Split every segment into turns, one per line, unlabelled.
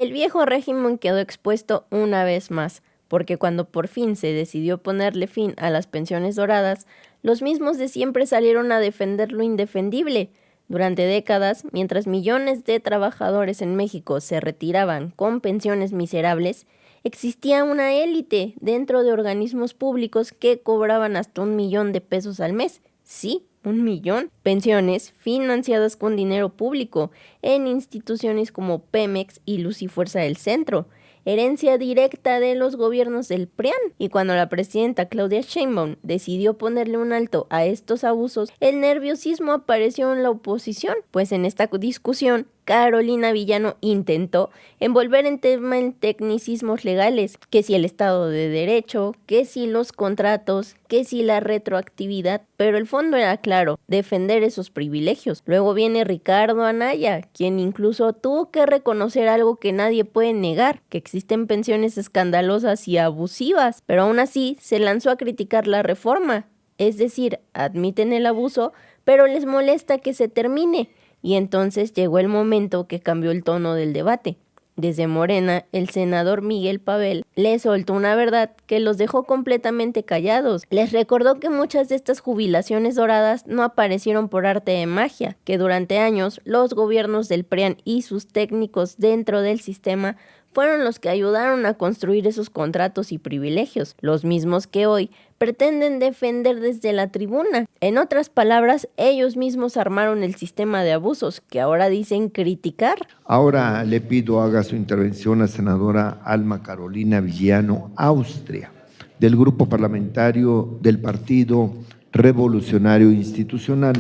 El viejo régimen quedó expuesto una vez más, porque cuando por fin se decidió ponerle fin a las pensiones doradas, los mismos de siempre salieron a defender lo indefendible. Durante décadas, mientras millones de trabajadores en México se retiraban con pensiones miserables, existía una élite dentro de organismos públicos que cobraban hasta 1 millón de pesos al mes. Sí, 1 millón. Pensiones financiadas con dinero público en instituciones como Pemex y Luz y Fuerza del Centro, herencia directa de los gobiernos del PRIAN. Y cuando la presidenta Claudia Sheinbaum decidió ponerle un alto a estos abusos, el nerviosismo apareció en la oposición, pues en esta discusión Carolina Villano intentó envolver en tema en tecnicismos legales, que si el Estado de Derecho, que si los contratos, que si la retroactividad, pero el fondo era claro, defender esos privilegios. Luego viene Ricardo Anaya, quien incluso tuvo que reconocer algo que nadie puede negar, que existen pensiones escandalosas y abusivas, pero aún así se lanzó a criticar la reforma, es decir, admiten el abuso, pero les molesta que se termine. Y entonces llegó el momento que cambió el tono del debate. Desde Morena, el senador Miguel Pavel le soltó una verdad que los dejó completamente callados. Les recordó que muchas de estas jubilaciones doradas no aparecieron por arte de magia, que durante años los gobiernos del PRIAN y sus técnicos dentro del sistema fueron los que ayudaron a construir esos contratos y privilegios, los mismos que hoy pretenden defender desde la tribuna. En otras palabras, ellos mismos armaron el sistema de abusos que ahora dicen criticar.
Ahora le pido haga su intervención la senadora Alma Carolina Villano, Austria, del Grupo Parlamentario del Partido Revolucionario Institucional,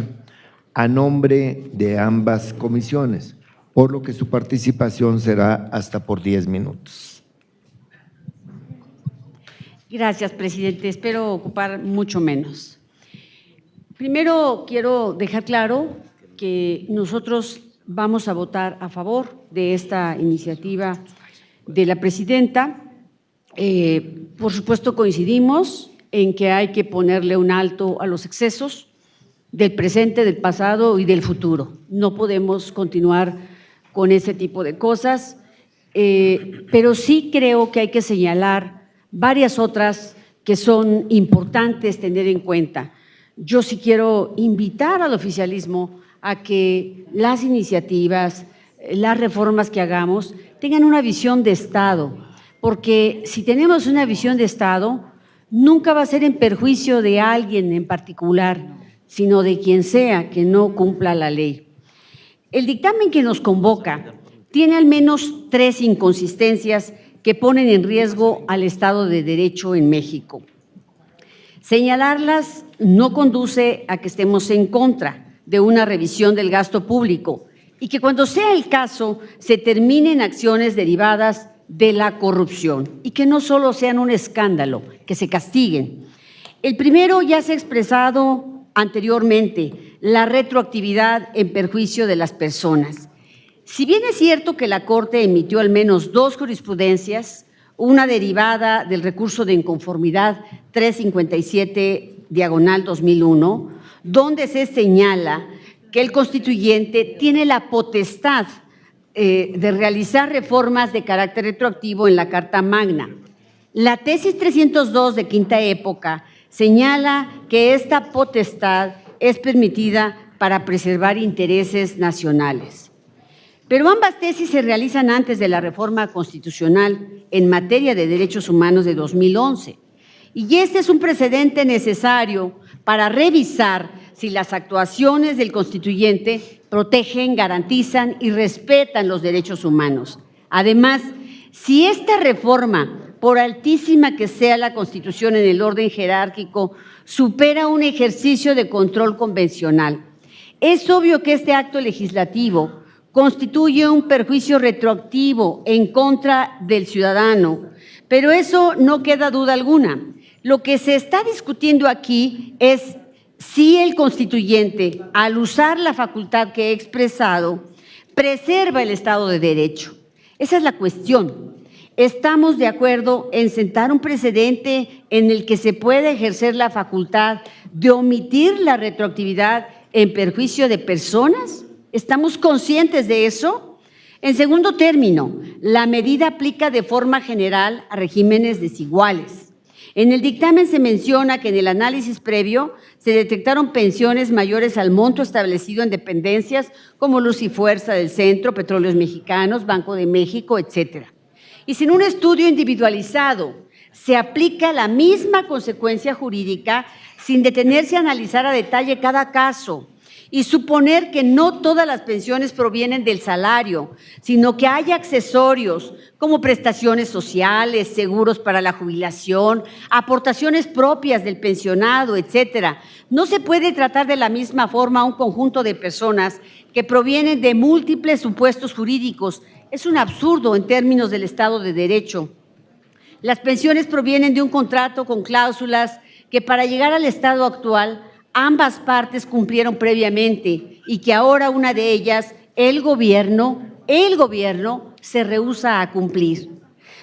a nombre de ambas comisiones, por lo que su participación será hasta por 10 minutos.
Gracias, presidente. Espero ocupar mucho menos. Primero, quiero dejar claro que nosotros vamos a votar a favor de esta iniciativa de la presidenta. Por supuesto, coincidimos en que hay que ponerle un alto a los excesos del presente, del pasado y del futuro. No podemos continuar con ese tipo de cosas, pero sí creo que hay que señalar varias otras que son importantes tener en cuenta. Yo sí quiero invitar al oficialismo a que las iniciativas, las reformas que hagamos tengan una visión de Estado, porque si tenemos una visión de Estado, nunca va a ser en perjuicio de alguien en particular, sino de quien sea que no cumpla la ley. El dictamen que nos convoca tiene al menos 3 inconsistencias que ponen en riesgo al Estado de Derecho en México. Señalarlas no conduce a que estemos en contra de una revisión del gasto público y que cuando sea el caso se terminen acciones derivadas de la corrupción y que no solo sean un escándalo, que se castiguen. El primero ya se ha expresado anteriormente, la retroactividad en perjuicio de las personas. Si bien es cierto que la Corte emitió al menos 2 jurisprudencias, una derivada del recurso de inconformidad 357/2001, donde se señala que el constituyente tiene la potestad de realizar reformas de carácter retroactivo en la Carta Magna. La tesis 302 de quinta época señala que esta potestad es permitida para preservar intereses nacionales. Pero ambas tesis se realizan antes de la reforma constitucional en materia de derechos humanos de 2011. Y este es un precedente necesario para revisar si las actuaciones del constituyente protegen, garantizan y respetan los derechos humanos. Además, si esta reforma, por altísima que sea la Constitución en el orden jerárquico, supera un ejercicio de control convencional, es obvio que este acto legislativo constituye un perjuicio retroactivo en contra del ciudadano, pero eso no queda duda alguna. Lo que se está discutiendo aquí es si el constituyente, al usar la facultad que he expresado, preserva el Estado de Derecho. Esa es la cuestión. Estamos de acuerdo en sentar un precedente en el que se pueda ejercer la facultad de omitir la retroactividad en perjuicio de personas. ¿Estamos conscientes de eso? En segundo término, la medida aplica de forma general a regímenes desiguales. En el dictamen se menciona que en el análisis previo se detectaron pensiones mayores al monto establecido en dependencias como Luz y Fuerza del Centro, Petróleos Mexicanos, Banco de México, etcétera. Y sin un estudio individualizado, se aplica la misma consecuencia jurídica sin detenerse a analizar a detalle cada caso y suponer que no todas las pensiones provienen del salario, sino que hay accesorios como prestaciones sociales, seguros para la jubilación, aportaciones propias del pensionado, etcétera. No se puede tratar de la misma forma a un conjunto de personas que provienen de múltiples supuestos jurídicos. Es un absurdo en términos del Estado de Derecho. Las pensiones provienen de un contrato con cláusulas que para llegar al estado actual ambas partes cumplieron previamente y que ahora una de ellas, el gobierno se rehúsa a cumplir.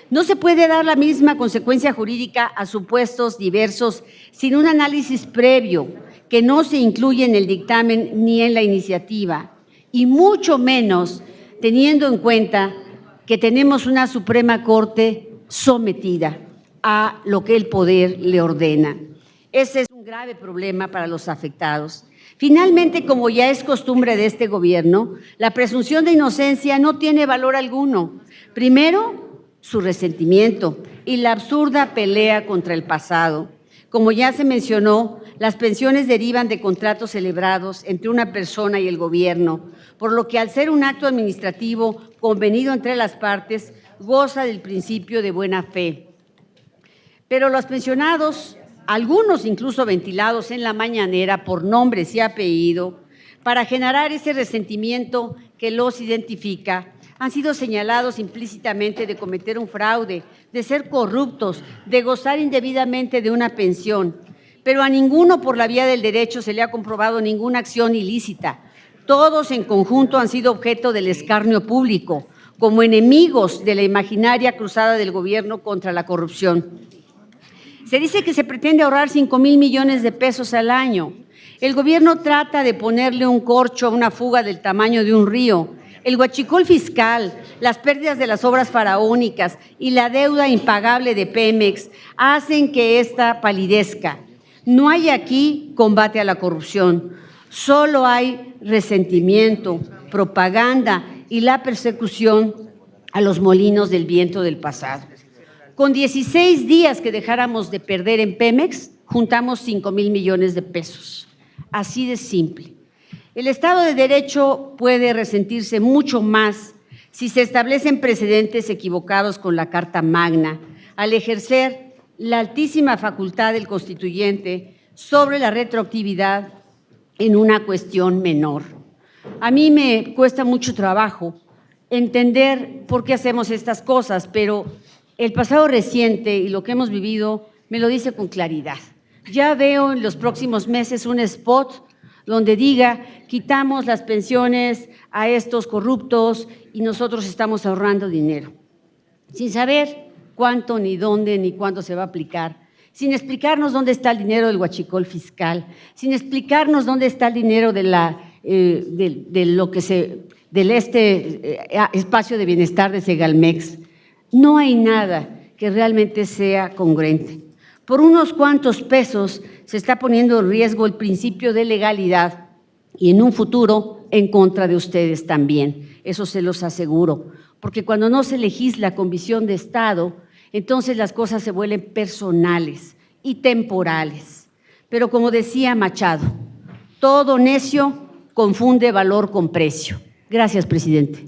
No se puede dar la misma consecuencia jurídica a supuestos diversos sin un análisis previo que no se incluye en el dictamen ni en la iniciativa, y mucho menos teniendo en cuenta que tenemos una Suprema Corte sometida a lo que el poder le ordena. Ese es un grave problema para los afectados. Finalmente, como ya es costumbre de este gobierno, la presunción de inocencia no tiene valor alguno. Primero, su resentimiento y la absurda pelea contra el pasado. Como ya se mencionó, las pensiones derivan de contratos celebrados entre una persona y el gobierno, por lo que al ser un acto administrativo convenido entre las partes, goza del principio de buena fe. Pero los pensionados, algunos incluso ventilados en la mañanera por nombres y apellido, para generar ese resentimiento que los identifica, han sido señalados implícitamente de cometer un fraude, de ser corruptos, de gozar indebidamente de una pensión. Pero a ninguno por la vía del derecho se le ha comprobado ninguna acción ilícita. Todos en conjunto han sido objeto del escarnio público, como enemigos de la imaginaria cruzada del gobierno contra la corrupción. Se dice que se pretende ahorrar 5,000 millones de pesos al año. El gobierno trata de ponerle un corcho a una fuga del tamaño de un río. El huachicol fiscal, las pérdidas de las obras faraónicas y la deuda impagable de Pemex hacen que ésta palidezca. No hay aquí combate a la corrupción, solo hay resentimiento, propaganda y la persecución a los molinos del viento del pasado. Con 16 días que dejáramos de perder en Pemex, juntamos 5,000 millones de pesos. Así de simple. El Estado de Derecho puede resentirse mucho más si se establecen precedentes equivocados con la Carta Magna, al ejercer la altísima facultad del constituyente sobre la retroactividad en una cuestión menor. A mí me cuesta mucho trabajo entender por qué hacemos estas cosas, pero el pasado reciente y lo que hemos vivido me lo dice con claridad. Ya veo en los próximos meses un spot donde diga, quitamos las pensiones a estos corruptos y nosotros estamos ahorrando dinero, sin saber cuánto, ni dónde, ni cuándo se va a aplicar, sin explicarnos dónde está el dinero del huachicol fiscal, sin explicarnos dónde está el dinero del espacio de bienestar de Segalmex. No hay nada que realmente sea congruente. Por unos cuantos pesos se está poniendo en riesgo el principio de legalidad y en un futuro en contra de ustedes también. Eso se los aseguro, porque cuando no se legisla con visión de Estado, entonces las cosas se vuelven personales y temporales. Pero como decía Machado, todo necio confunde valor con precio. Gracias, presidente.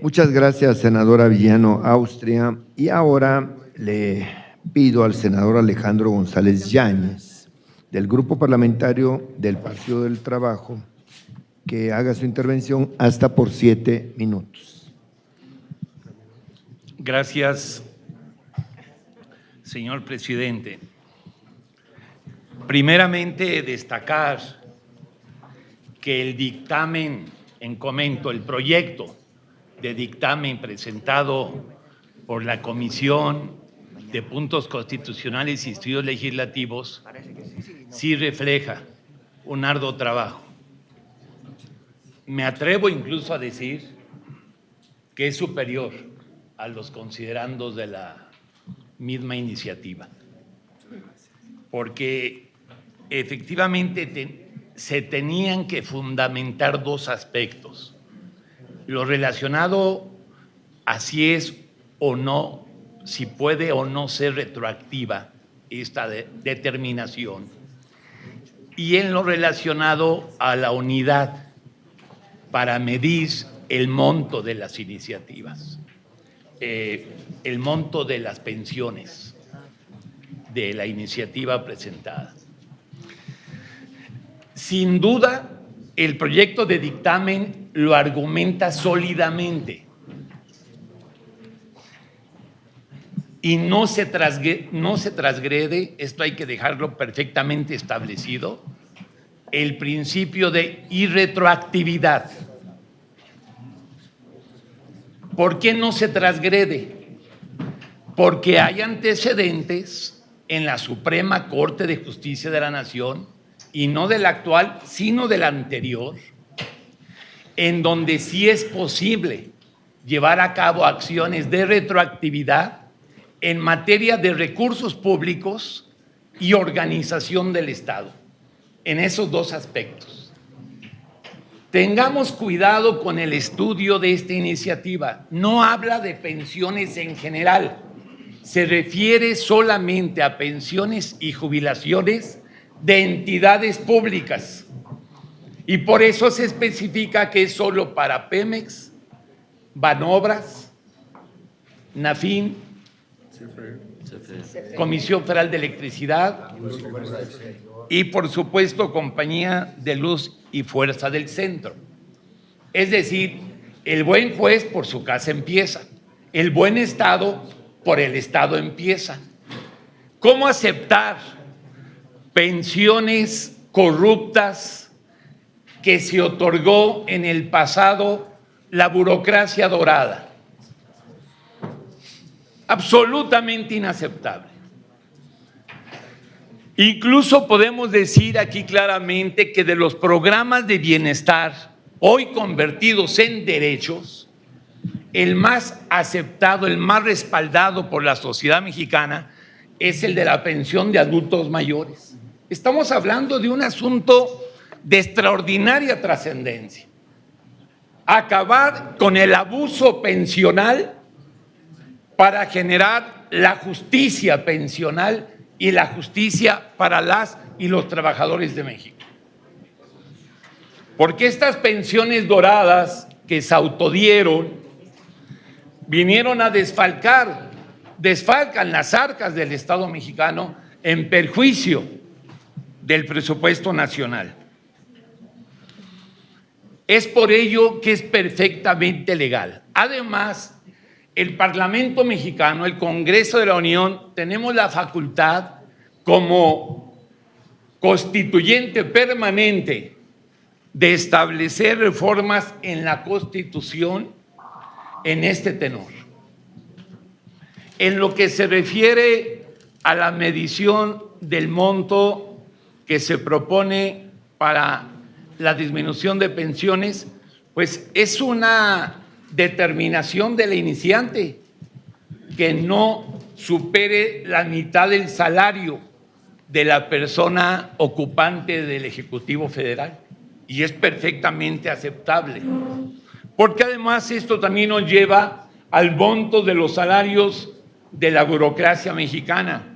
Muchas gracias, senadora Villano Austria. Y ahora le pido al senador Alejandro González Yáñez, del Grupo Parlamentario del Partido del Trabajo, que haga su intervención hasta por 7 minutos.
Gracias, señor presidente. Primeramente, destacar que el dictamen en comento, el proyecto de dictamen presentado por la Comisión de Puntos Constitucionales y Estudios Legislativos sí refleja un arduo trabajo. me atrevo incluso a decir que es superior a los considerandos de la misma iniciativa, porque efectivamente se tenían que fundamentar dos aspectos: lo relacionado a si es o no, si puede o no ser retroactiva esta determinación, y en lo relacionado a la unidad para medir el monto de las iniciativas, el monto de las pensiones de la iniciativa presentada. Sin duda, el proyecto de dictamen lo argumenta sólidamente y no se transgrede, esto hay que dejarlo perfectamente establecido, el principio de irretroactividad. ¿Por qué no se transgrede? Porque hay antecedentes en la Suprema Corte de Justicia de la Nación, y no de la actual, sino de la anterior, en donde sí es posible llevar a cabo acciones de retroactividad en materia de recursos públicos y organización del Estado, en esos dos aspectos. Tengamos cuidado con el estudio de esta iniciativa. No habla de pensiones en general, se refiere solamente a pensiones y jubilaciones de entidades públicas, y por eso se especifica que es solo para Pemex, Banobras, Nafin, Comisión Federal de Electricidad y, por supuesto, Compañía de Luz y Fuerza del Centro. Es decir, el buen juez por su casa empieza, el buen Estado por el Estado empieza. ¿Cómo aceptar pensiones corruptas que se otorgó en el pasado la burocracia dorada? Absolutamente inaceptable. Incluso podemos decir aquí claramente que de los programas de bienestar hoy convertidos en derechos, el más aceptado, el más respaldado por la sociedad mexicana es el de la pensión de adultos mayores. Estamos hablando de un asunto de extraordinaria trascendencia. Acabar con el abuso pensional para generar la justicia pensional y la justicia para las y los trabajadores de México. Porque estas pensiones doradas que se autodieron vinieron a desfalcan las arcas del Estado mexicano en perjuicio del presupuesto nacional. Es por ello que es perfectamente legal. Además, el Parlamento mexicano, el Congreso de la Unión, tenemos la facultad como constituyente permanente de establecer reformas en la Constitución en este tenor. En lo que se refiere a la medición del monto que se propone para la disminución de pensiones, pues es una determinación de la iniciante que no supere la mitad del salario de la persona ocupante del Ejecutivo Federal, y es perfectamente aceptable, porque además esto también nos lleva al monto de los salarios de la burocracia mexicana.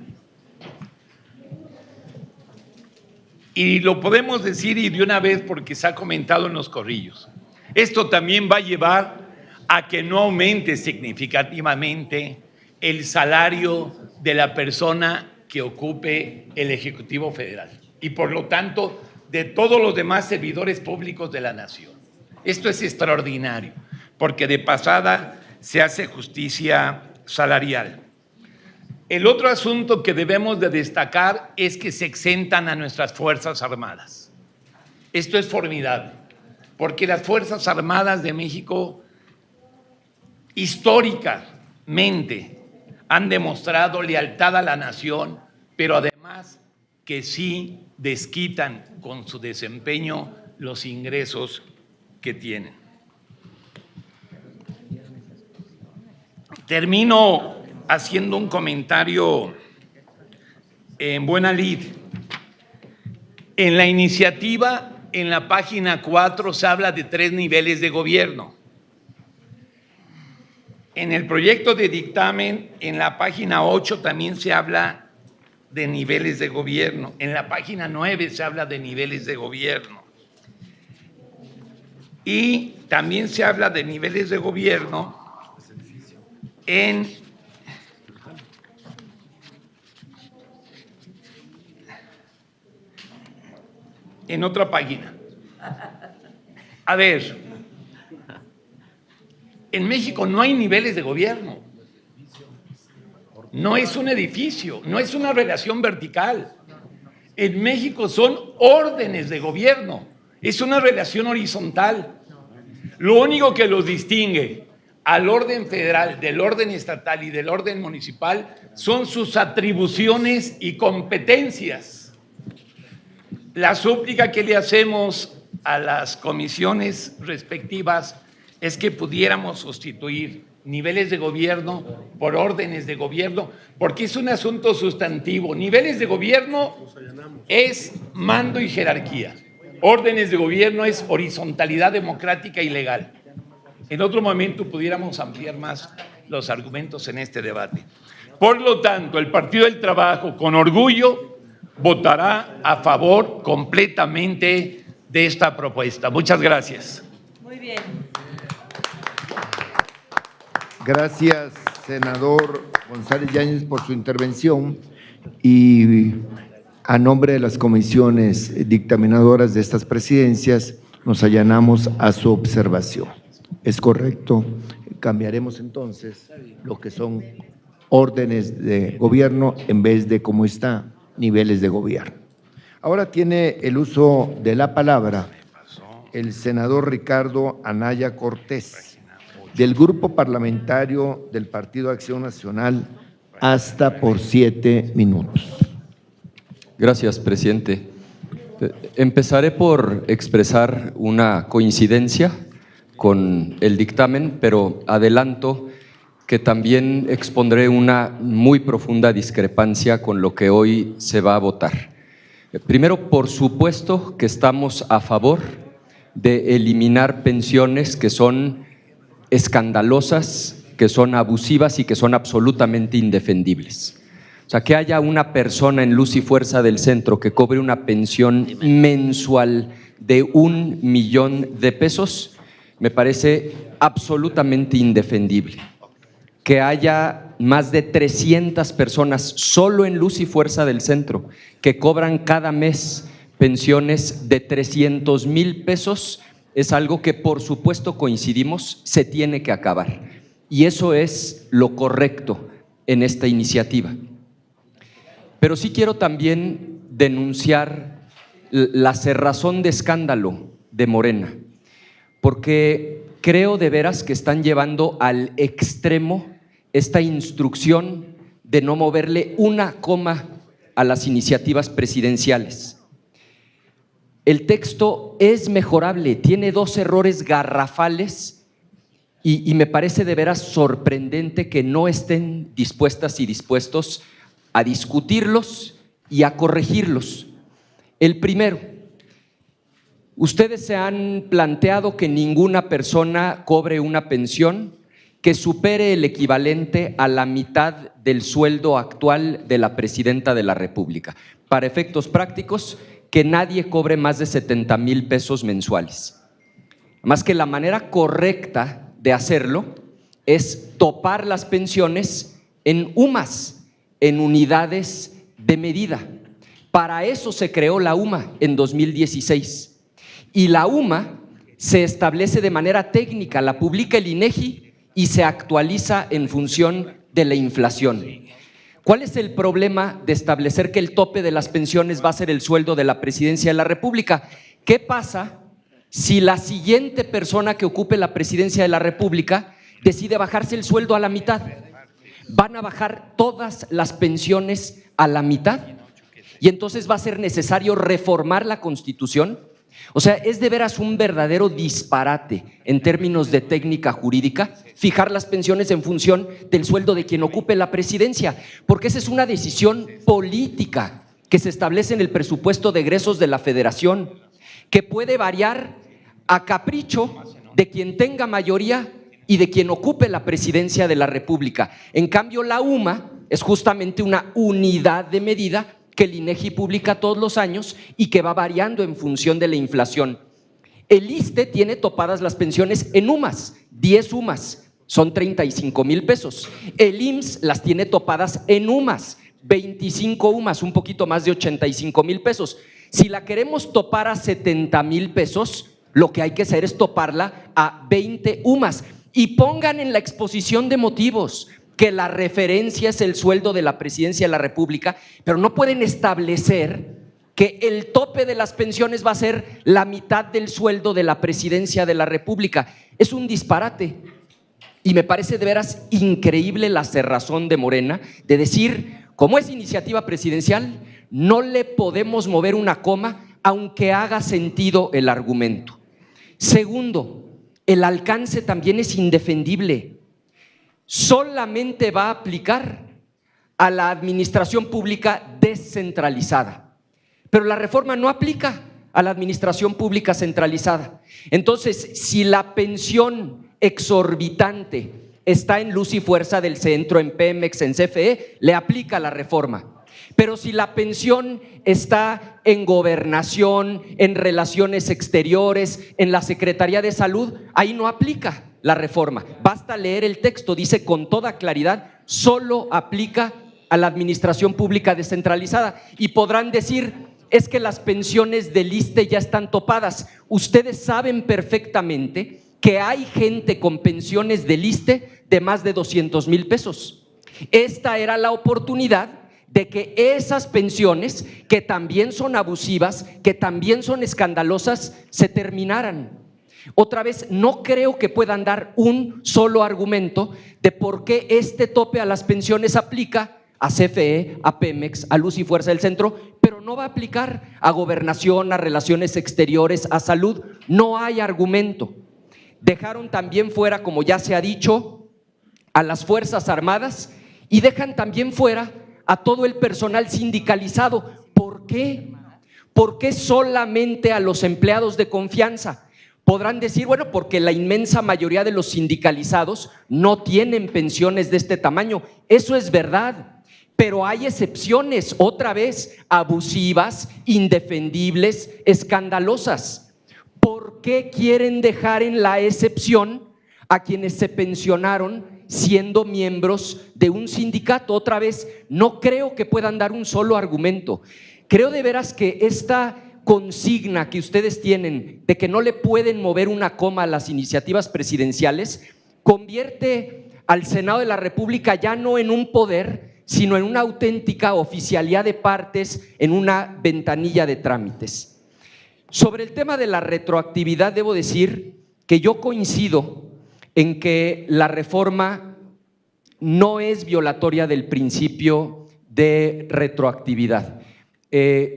Y lo podemos decir y de una vez porque se ha comentado en los corrillos. Esto también va a llevar a que no aumente significativamente el salario de la persona que ocupe el Ejecutivo Federal y por lo tanto de todos los demás servidores públicos de la nación. Esto es extraordinario porque de pasada se hace justicia salarial. El otro asunto que debemos de destacar es que se exentan a nuestras Fuerzas Armadas. Esto es formidable, porque las Fuerzas Armadas de México históricamente han demostrado lealtad a la nación, pero además que sí desquitan con su desempeño los ingresos que tienen. Termino haciendo un comentario en buena lid. En la iniciativa, en la página 4, se habla de 3 niveles de gobierno. En el proyecto de dictamen, en la página 8, también se habla de niveles de gobierno. En la página 9 se habla de niveles de gobierno. Y también se habla de niveles de gobierno en otra página. A ver, en México no hay niveles de gobierno. No es un edificio, no es una relación vertical. En México son órdenes de gobierno, es una relación horizontal. Lo único que los distingue al orden federal, del orden estatal y del orden municipal son sus atribuciones y competencias. La súplica que le hacemos a las comisiones respectivas es que pudiéramos sustituir niveles de gobierno por órdenes de gobierno, porque es un asunto sustantivo. Niveles de gobierno es mando y jerarquía. Órdenes de gobierno es horizontalidad democrática y legal. En otro momento pudiéramos ampliar más los argumentos en este debate. Por lo tanto, el Partido del Trabajo, con orgullo, votará a favor completamente de esta propuesta. Muchas gracias.
Muy bien.
Gracias, senador González Yáñez, por su intervención, y a nombre de las comisiones dictaminadoras de estas presidencias nos allanamos a su observación. Es correcto, cambiaremos entonces lo que son órdenes de gobierno en vez de, como está, niveles de gobierno. Ahora tiene el uso de la palabra el senador Ricardo Anaya Cortés, del Grupo Parlamentario del Partido Acción Nacional, hasta por 7 minutos.
Gracias, presidente. Empezaré por expresar una coincidencia con el dictamen, pero adelanto que también expondré una muy profunda discrepancia con lo que hoy se va a votar. Primero, por supuesto que estamos a favor de eliminar pensiones que son escandalosas, que son abusivas y que son absolutamente indefendibles. O sea, que haya una persona en Luz y Fuerza del Centro que cobre una pensión mensual de 1 millón de pesos me parece absolutamente indefendible. Que haya más de 300 personas solo en Luz y Fuerza del Centro que cobran cada mes pensiones de 300,000 pesos es algo que, por supuesto, coincidimos, se tiene que acabar. Y eso es lo correcto en esta iniciativa. Pero sí quiero también denunciar la cerrazón de escándalo de Morena, porque creo de veras que están llevando al extremo esta instrucción de no moverle una coma a las iniciativas presidenciales. El texto es mejorable, tiene 2 errores garrafales y me parece de veras sorprendente que no estén dispuestas y dispuestos a discutirlos y a corregirlos. El primero, ustedes se han planteado que ninguna persona cobre una pensión que supere el equivalente a la mitad del sueldo actual de la presidenta de la República. Para efectos prácticos, que nadie cobre más de 70,000 pesos mensuales. Más que la manera correcta de hacerlo es topar las pensiones en UMAS, en unidades de medida. Para eso se creó la UMA en 2016. Y la UMA se establece de manera técnica, la publica el INEGI y se actualiza en función de la inflación. ¿Cuál es el problema de establecer que el tope de las pensiones va a ser el sueldo de la presidencia de la República? ¿Qué pasa si la siguiente persona que ocupe la presidencia de la República decide bajarse el sueldo a la mitad? ¿Van a bajar todas las pensiones a la mitad? Y entonces va a ser necesario reformar la Constitución O sea, es de veras un verdadero disparate en términos de técnica jurídica fijar las pensiones en función del sueldo de quien ocupe la presidencia, porque esa es una decisión política que se establece en el presupuesto de egresos de la Federación, que puede variar a capricho de quien tenga mayoría y de quien ocupe la presidencia de la República. En cambio, la UMA es justamente una unidad de medida que el INEGI publica todos los años y que va variando en función de la inflación. El ISSSTE tiene topadas las pensiones en UMAS, 10 UMAS, son 35,000 pesos. El IMSS las tiene topadas en UMAS, 25 UMAS, un poquito más de 85,000 pesos. Si la queremos topar a 70,000 pesos, lo que hay que hacer es toparla a 20 UMAS. Y pongan en la exposición de motivos que la referencia es el sueldo de la presidencia de la República, pero no pueden establecer que el tope de las pensiones va a ser la mitad del sueldo de la presidencia de la República. Es un disparate. Y me parece de veras increíble la cerrazón de Morena de decir, como es iniciativa presidencial, no le podemos mover una coma aunque haga sentido el argumento. Segundo, el alcance también es indefendible. Solamente va a aplicar a la administración pública descentralizada, pero la reforma no aplica a la administración pública centralizada. Entonces, si la pensión exorbitante está en Luz y Fuerza del Centro, en Pemex, en CFE, le aplica la reforma. Pero si la pensión está en Gobernación, en Relaciones Exteriores, en la Secretaría de Salud, ahí no aplica la reforma. Basta leer el texto, dice con toda claridad, solo aplica a la administración pública descentralizada. Y podrán decir, es que las pensiones del ISSSTE ya están topadas. Ustedes saben perfectamente que hay gente con pensiones del ISSSTE de más de 200,000 pesos. Esta era la oportunidad de que esas pensiones, que también son abusivas, que también son escandalosas, se terminaran. Otra vez, no creo que puedan dar un solo argumento de por qué este tope a las pensiones aplica a CFE, a Pemex, a Luz y Fuerza del Centro, pero no va a aplicar a Gobernación, a Relaciones Exteriores, a Salud. No hay argumento. Dejaron también fuera, como ya se ha dicho, a las Fuerzas Armadas y dejan también fuera a todo el personal sindicalizado. ¿Por qué? ¿Por qué solamente a los empleados de confianza? Podrán decir, bueno, porque la inmensa mayoría de los sindicalizados no tienen pensiones de este tamaño. Eso es verdad, pero hay excepciones, otra vez, abusivas, indefendibles, escandalosas. ¿Por qué quieren dejar en la excepción a quienes se pensionaron siendo miembros de un sindicato? Otra vez, no creo que puedan dar un solo argumento. Creo de veras que esta consigna que ustedes tienen de que no le pueden mover una coma a las iniciativas presidenciales convierte al Senado de la República ya no en un poder, sino en una auténtica oficialidad de partes, en una ventanilla de trámites. Sobre el tema de la retroactividad, debo decir que yo coincido en que la reforma no es violatoria del principio de retroactividad.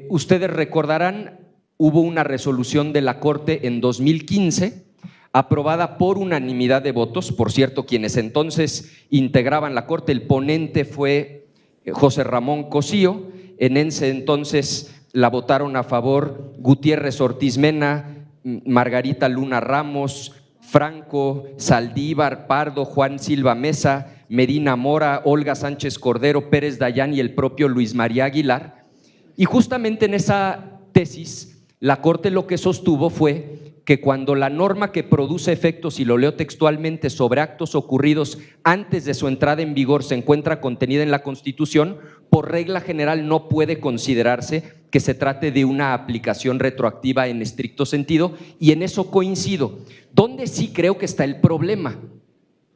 Ustedes recordarán, hubo una resolución de la Corte en 2015 aprobada por unanimidad de votos. Por cierto, quienes entonces integraban la Corte, el ponente fue José Ramón Cosío. En ese entonces la votaron a favor Gutiérrez Ortiz Mena, Margarita Luna Ramos, Franco, Saldívar, Pardo, Juan Silva Mesa, Medina Mora, Olga Sánchez Cordero, Pérez Dayán y el propio Luis María Aguilar. Y justamente en esa tesis, la Corte lo que sostuvo fue que cuando la norma que produce efectos, y lo leo textualmente, sobre actos ocurridos antes de su entrada en vigor se encuentra contenida en la Constitución, por regla general no puede considerarse que se trate de una aplicación retroactiva en estricto sentido, y en eso coincido. ¿Dónde sí creo que está el problema?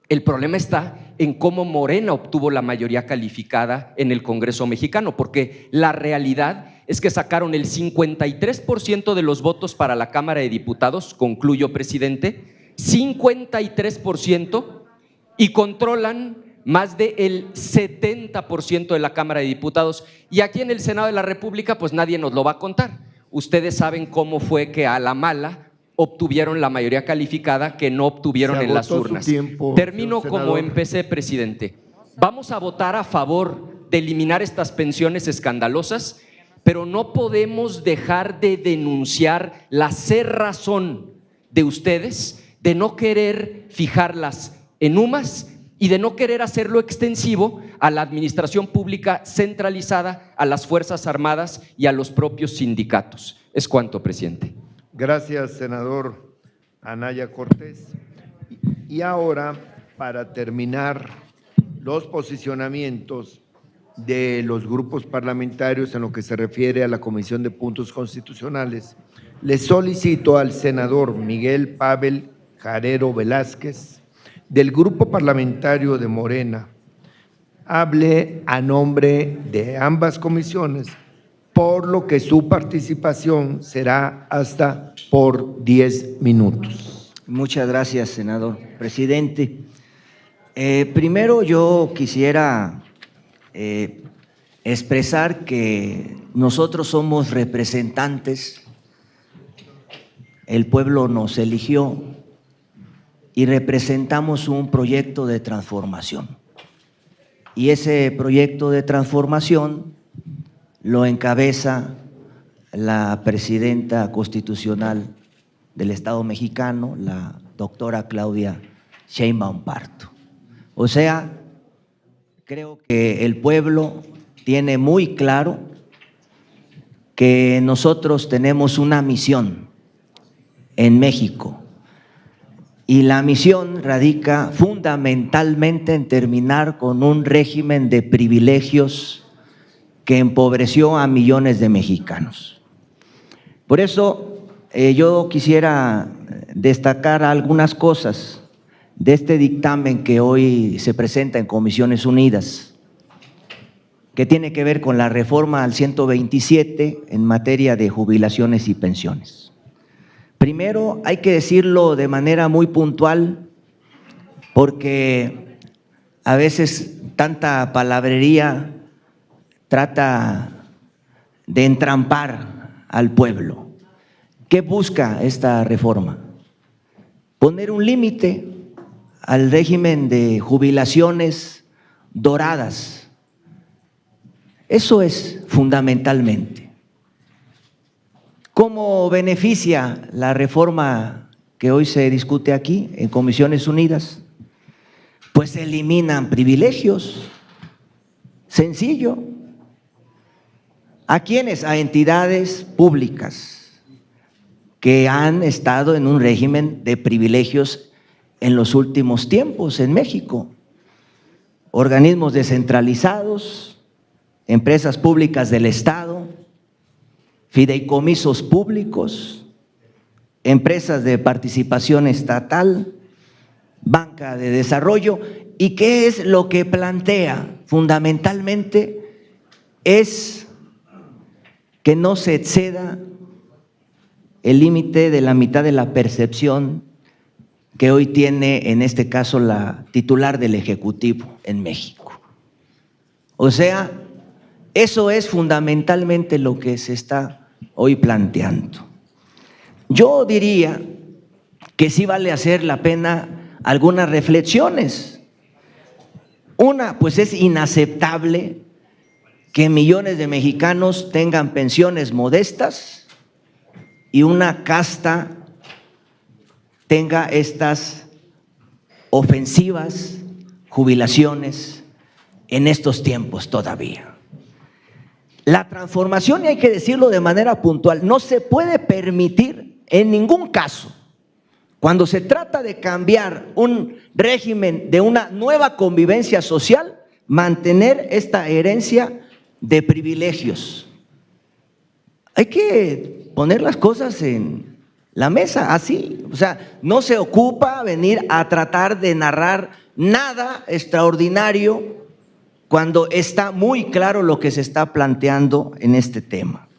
El problema está en cómo Morena obtuvo la mayoría calificada en el Congreso mexicano, porque la realidad es que sacaron el 53% de los votos para la Cámara de Diputados, concluyo, presidente, 53%, y controlan más del 70% de la Cámara de Diputados. Y aquí en el Senado de la República, pues nadie nos lo va a contar. ustedes saben cómo fue que a la mala obtuvieron la mayoría calificada que no obtuvieron en las urnas. Termino como empecé, presidente. Vamos a votar a favor de eliminar estas pensiones escandalosas, pero no podemos dejar de denunciar la cerrazón de ustedes de no querer fijarlas en UMAS y de no querer hacerlo extensivo a la administración pública centralizada, a las Fuerzas Armadas y a los propios sindicatos. Es cuanto, presidente.
Gracias, senador Anaya Cortés. Y ahora, para terminar los posicionamientos de los grupos parlamentarios en lo que se refiere a la Comisión de Puntos Constitucionales, le solicito al senador Miguel Pavel Jarero Velázquez, del Grupo Parlamentario de Morena, hable a nombre de ambas comisiones, por lo que su participación será hasta por 10 minutos.
Muchas gracias, senador presidente. Primero yo quisiera expresar que nosotros somos representantes, el pueblo nos eligió y representamos un proyecto de transformación. Y ese proyecto de transformación lo encabeza la presidenta constitucional del Estado mexicano, la doctora Claudia Sheinbaum Pardo. O sea, creo que el pueblo tiene muy claro que nosotros tenemos una misión en México. Y la misión radica fundamentalmente en terminar con un régimen de privilegios que empobreció a millones de mexicanos. Por eso yo quisiera destacar algunas cosas de este dictamen que hoy se presenta en Comisiones Unidas, que tiene que ver con la reforma al 127 en materia de jubilaciones y pensiones. Primero, hay que decirlo de manera muy puntual, porque a veces tanta palabrería trata de entrampar al pueblo. ¿Qué busca esta reforma? Poner un límite al régimen de jubilaciones doradas. Eso es fundamentalmente. ¿Cómo beneficia la reforma que hoy se discute aquí en Comisiones Unidas? Pues eliminan privilegios, sencillo. ¿A quiénes? A entidades públicas que han estado en un régimen de privilegios en los últimos tiempos en México. Organismos descentralizados, empresas públicas del Estado, fideicomisos públicos, empresas de participación estatal, banca de desarrollo. ¿Y qué es lo que plantea? Fundamentalmente es que no se exceda el límite de la mitad de la percepción que hoy tiene, en este caso, la titular del Ejecutivo en México. O sea, eso es fundamentalmente lo que se está hoy planteando. Yo diría que sí vale hacer la pena algunas reflexiones. Una, pues es inaceptable que millones de mexicanos tengan pensiones modestas y una casta tenga estas ofensivas jubilaciones en estos tiempos todavía. La transformación, y hay que decirlo de manera puntual, no se puede permitir en ningún caso, cuando se trata de cambiar un régimen de una nueva convivencia social, mantener esta herencia de privilegios. Hay que poner las cosas en la mesa, así. O sea, no se ocupa venir a tratar de narrar nada extraordinario cuando está muy claro lo que se está planteando en este tema.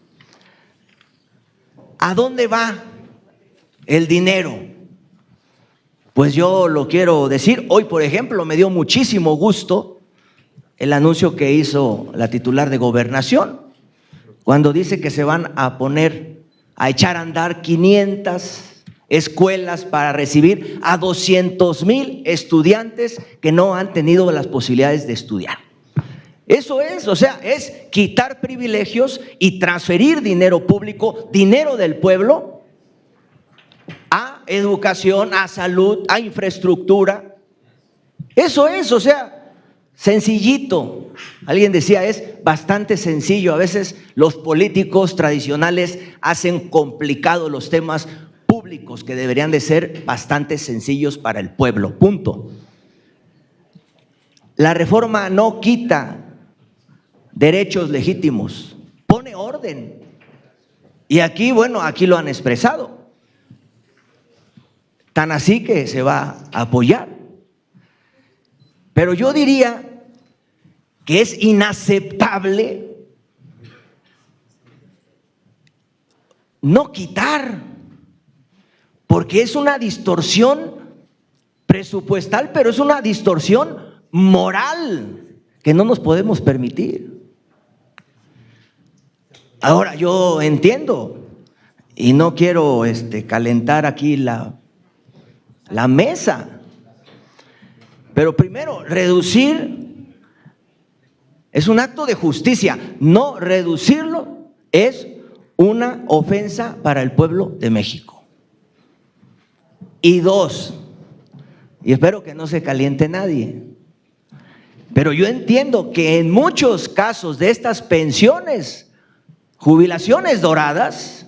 ¿A dónde va el dinero? Pues yo lo quiero decir. Hoy, por ejemplo, me dio muchísimo gusto el anuncio que hizo la titular de Gobernación, cuando dice que se van a poner a echar a andar 500 escuelas para recibir a 200,000 estudiantes que no han tenido las posibilidades de estudiar. Eso es, o sea, es quitar privilegios y transferir dinero público, dinero del pueblo, a educación, a salud, a infraestructura. Eso es, o sea, sencillito. Alguien decía, es bastante sencillo. A veces los políticos tradicionales hacen complicados los temas públicos que deberían de ser bastante sencillos para el pueblo, punto. La reforma no quita derechos legítimos, pone orden. Y aquí, bueno, aquí lo han expresado. Tan así que se va a apoyar. Pero yo diría que es inaceptable no quitar, porque es una distorsión presupuestal, pero es una distorsión moral que no nos podemos permitir. Ahora, yo entiendo y no quiero calentar aquí la mesa, pero primero, reducir es un acto de justicia, no reducirlo es una ofensa para el pueblo de México. Y dos, y espero que no se caliente nadie, pero yo entiendo que en muchos casos de estas pensiones, jubilaciones doradas,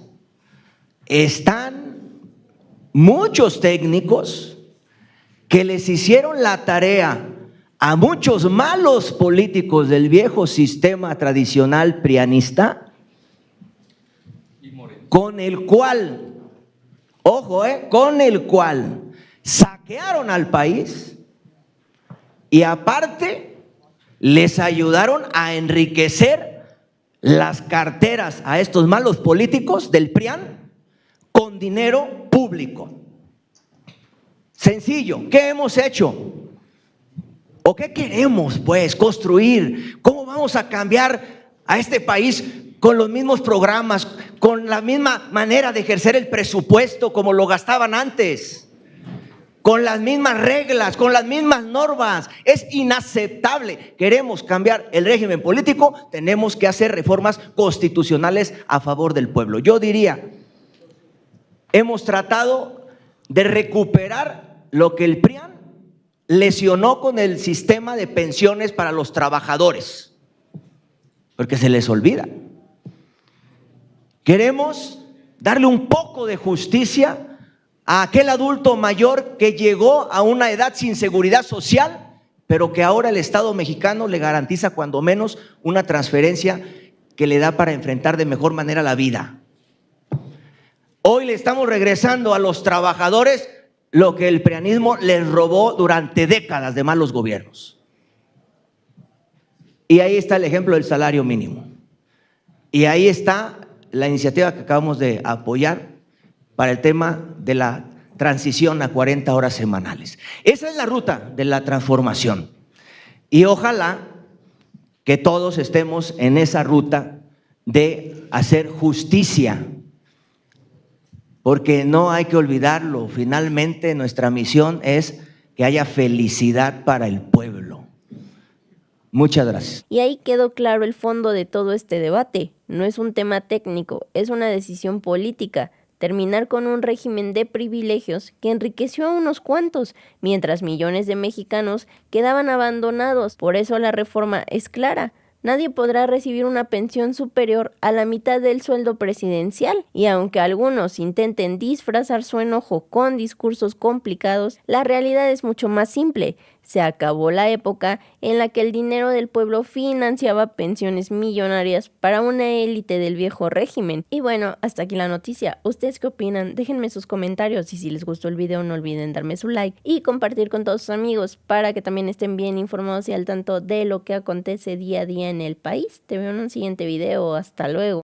están muchos técnicos que les hicieron la tarea a muchos malos políticos del viejo sistema tradicional prianista, con el cual, ojo, con el cual saquearon al país y aparte les ayudaron a enriquecer las carteras a estos malos políticos del PRIAN con dinero público. Sencillo, ¿qué hemos hecho? ¿O qué queremos, pues, construir? ¿Cómo vamos a cambiar a este país con los mismos programas, con la misma manera de ejercer el presupuesto como lo gastaban antes? Con las mismas reglas, con las mismas normas. Es inaceptable. Queremos cambiar el régimen político, tenemos que hacer reformas constitucionales a favor del pueblo. Yo diría, hemos tratado de recuperar lo que el PRIAN lesionó con el sistema de pensiones para los trabajadores, porque se les olvida. Queremos darle un poco de justicia a aquel adulto mayor que llegó a una edad sin seguridad social, pero que ahora el Estado mexicano le garantiza cuando menos una transferencia que le da para enfrentar de mejor manera la vida. Hoy le estamos regresando a los trabajadores lo que el prianismo les robó durante décadas de malos gobiernos. Y ahí está el ejemplo del salario mínimo. Y ahí está la iniciativa que acabamos de apoyar para el tema de la transición a 40 horas semanales. Esa es la ruta de la transformación. Y ojalá que todos estemos en esa ruta de hacer justicia, porque no hay que olvidarlo, finalmente nuestra misión es que haya felicidad para el pueblo. Muchas gracias.
Y ahí quedó claro el fondo de todo este debate. No es un tema técnico, es una decisión política. Terminar con un régimen de privilegios que enriqueció a unos cuantos, mientras millones de mexicanos quedaban abandonados. Por eso la reforma es clara. Nadie podrá recibir una pensión superior a la mitad del sueldo presidencial. Y aunque algunos intenten disfrazar su enojo con discursos complicados, la realidad es mucho más simple. Se acabó la época en la que el dinero del pueblo financiaba pensiones millonarias para una élite del viejo régimen. Y bueno, hasta aquí la noticia. ¿Ustedes qué opinan? Déjenme sus comentarios y si les gustó el video no olviden darme su like y compartir con todos sus amigos para que también estén bien informados y al tanto de lo que acontece día a día en el país. Te veo en un siguiente video. Hasta luego.